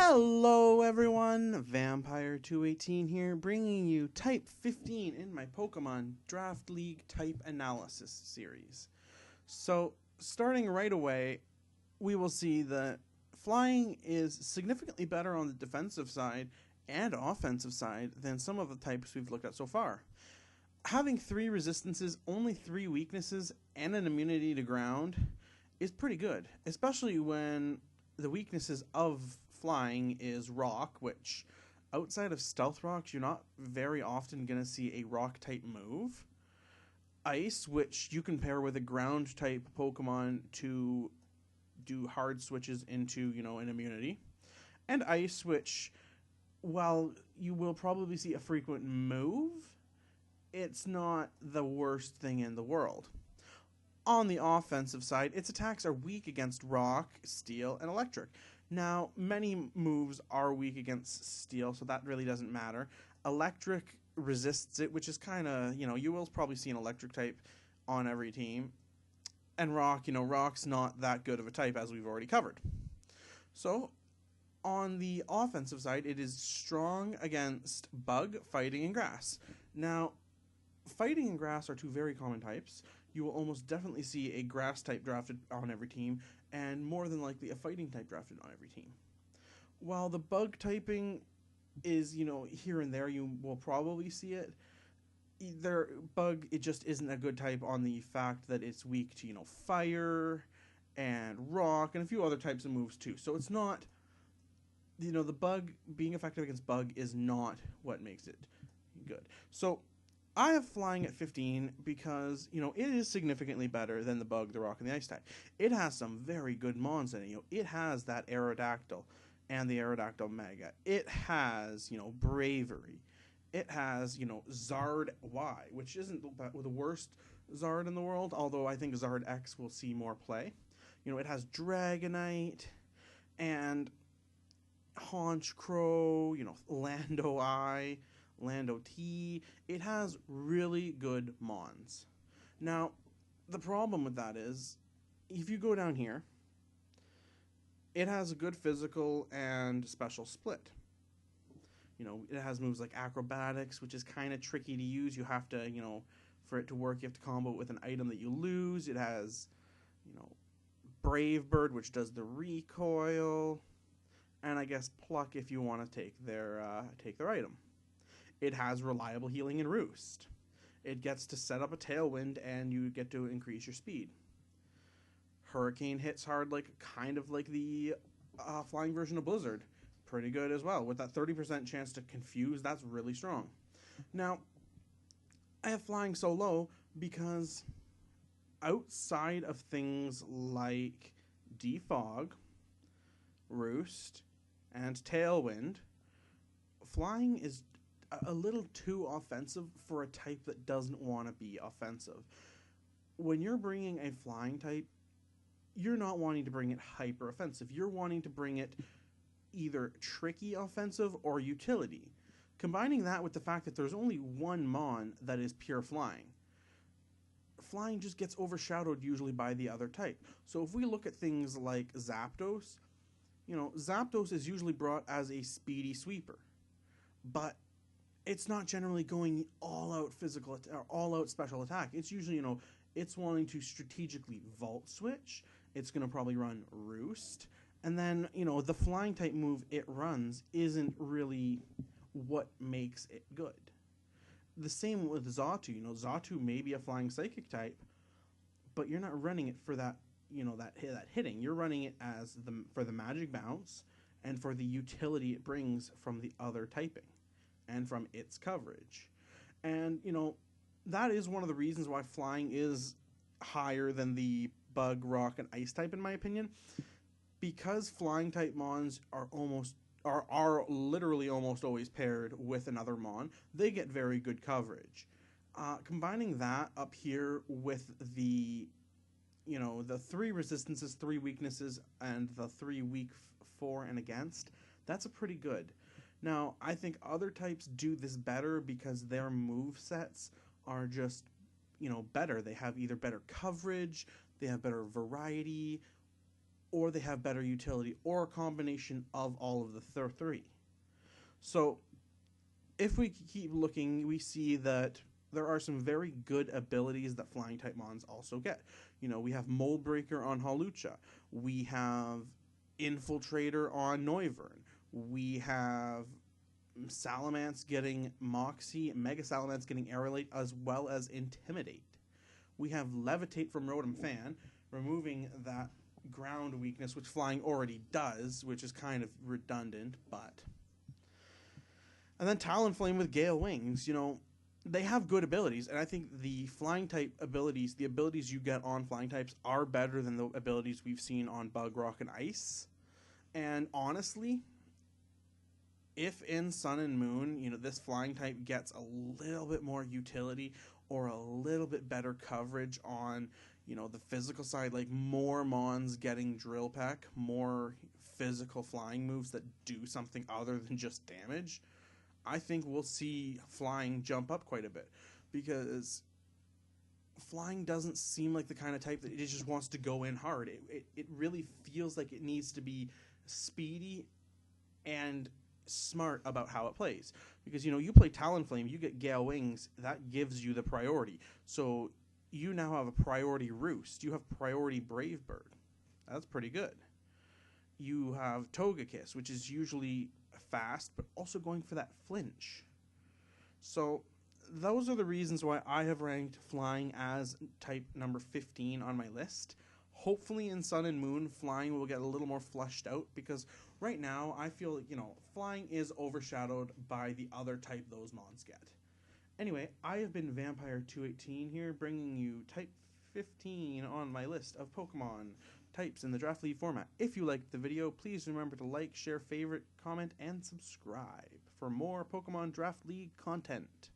Hello everyone, Vampire218 here, bringing you Type 15 in my Pokemon Draft League Type Analysis series. So, starting right away, we will see that Flying is significantly better on the defensive side and offensive side than some of the types we've looked at so far. Having 3 resistances, only 3 weaknesses, and an immunity to ground is pretty good, especially when the weaknesses of Flying is Rock, which outside of Stealth Rocks, you're not very often going to see a Rock type move. Ice, which you can pair with a Ground type Pokemon to do hard switches into, an immunity. And Ice, which, while you will probably see a frequent move, it's not the worst thing in the world. On the offensive side, its attacks are weak against Rock, Steel, and Electric. Now, many moves are weak against Steel, so that really doesn't matter. Electric resists it, which is kind of, you will probably see an Electric type on every team. And Rock, Rock's not that good of a type, as we've already covered. So, on the offensive side, it is strong against Bug, Fighting, and Grass. Now, Fighting and Grass are two very common types. You will almost definitely see a Grass type drafted on every team, and more than likely a Fighting type drafted on every team. While the Bug typing is, here and there, you will probably see it. Bug, it just isn't a good type on the fact that it's weak to, Fire and Rock and a few other types of moves too. So it's not, the Bug, being effective against Bug is not what makes it good. So I have Flying at 15 because, it is significantly better than the Bug, the Rock, and the Ice type. It has some very good mons in it. It has that Aerodactyl and the Aerodactyl Mega. It has, Bravery. It has, Zard Y, which isn't the worst Zard in the world, although I think Zard X will see more play. It has Dragonite and Honchkrow, Lando I, Lando T. It has really good mons. Now, the problem with that is, if you go down here, it has a good physical and special split. It has moves like Acrobatics, which is kind of tricky to use. You have to, for it to work, you have to combo it with an item that you lose. It has, Brave Bird, which does the recoil, and I guess Pluck if you want to take their item. It has Reliable Healing and Roost. It gets to set up a Tailwind, and you get to increase your speed. Hurricane hits hard, kind of like the flying version of Blizzard. Pretty good as well. With that 30% chance to confuse, that's really strong. Now, I have Flying so low because outside of things like Defog, Roost, and Tailwind, Flying is a little too offensive for a type that doesn't want to be offensive. When you're bringing a Flying type, you're not wanting to bring it hyper offensive. You're wanting to bring it either tricky offensive or utility. Combining that with the fact that there's only one Mon that is pure Flying, Flying just gets overshadowed usually by the other type. So if we look at things like Zapdos, Zapdos is usually brought as a speedy sweeper, but it's not generally going all out physical or all out special attack. It's usually, it's wanting to strategically Volt Switch. It's going to probably run Roost. And then, the Flying type move it runs isn't really what makes it good. The same with Xatu. Xatu may be a Flying Psychic type, but you're not running it for that, that hitting. You're running it for the Magic Bounce and for the utility it brings from the other typing and from its coverage. And, that is one of the reasons why Flying is higher than the Bug, Rock, and Ice type, in my opinion. Because Flying type Mons are literally almost always paired with another Mon, they get very good coverage. Combining that up here with the, the 3 resistances, 3 weaknesses, and the 3 weak for and against, that's a pretty good. Now, I think other types do this better because their move sets are just, better. They have either better coverage, they have better variety, or they have better utility, or a combination of all of the three. So if we keep looking, we see that there are some very good abilities that flying type mons also get. You know, we have Mold Breaker on Hawlucha. We have Infiltrator on Noivern. We have Salamence getting Moxie, Mega Salamence getting Aerolite, as well as Intimidate. We have Levitate from Rotom Fan, removing that ground weakness, which flying already does, which is kind of redundant, but... And then Talonflame with Gale Wings. You know, they have good abilities, and I think the flying type abilities, the abilities you get on flying types, are better than the abilities we've seen on Bug, Rock, and Ice. And honestly, if in Sun and Moon, you know, this flying type gets a little bit more utility or a little bit better coverage on, you know, the physical side, like more Mons getting Drill Peck, more physical flying moves that do something other than just damage, I think we'll see flying jump up quite a bit, because flying doesn't seem like the kind of type that it just wants to go in hard. It really feels like it needs to be speedy and smart about how it plays. Because, you know, you play Talonflame, you get Gale Wings, that gives you the priority. So you now have a priority Roost. You have priority Brave Bird. That's pretty good. You have Togekiss, which is usually fast, but also going for that flinch. So those are the reasons why I have ranked flying as type number 15 on my list. Hopefully in Sun and Moon, flying will get a little more fleshed out, because right now I feel like, you know, flying is overshadowed by the other type those mons get. Anyway, I have been Vampire218 here, bringing you type 15 on my list of Pokemon types in the Draft League format. If you liked the video, please remember to like, share, favorite, comment, and subscribe for more Pokemon Draft League content.